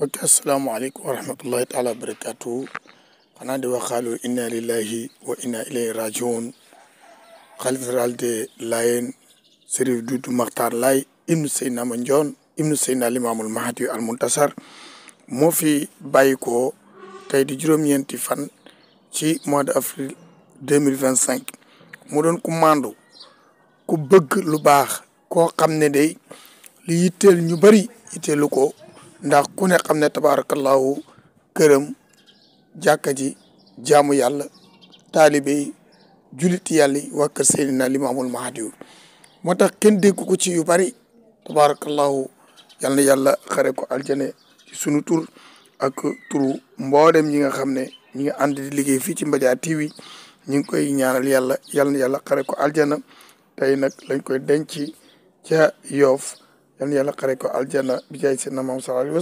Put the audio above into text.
ok asalaamaaleykum wa rahmatullahi taala wa barakaatu xanaa di wax xaalu inna lillahi wa inna ilayhi rajiun xalifa général de Layène Chérif Doudou Makhtar Laye ibnu Seydina Mandione ibnu Seydina Limaamul Mahdi al Muntasar moo fi bàyyi ko tey di juróom-ñeenti fan ci mois de avril 2025 mu doon ku maandu ku bëgg lu baax koo xam ne day li yitteel ñu bëri yitteelu ko ndax ku ne xam ne tabaarakallahu këram jàkka ji jaamu yàlla taalibe yi juliti yàlla yi waa kër Seydina Limaamul Mahdi moo tax kenn dégg ko ci yu bëri tabaarakallahu yal na yàlla xare ko aljane ci sunu tur ak turu mboolem ñi nga xam ne ñi nga ànd di liggéey fii ci Mbadiar TV ñu ngi koy ñaanal yàlla yal na yàlla xare ko aljana tey nag lañ koy denc ca Yoff yal na yàlla xare ko aljana bi jaay seen na maam sallallahu alayhi wa sallam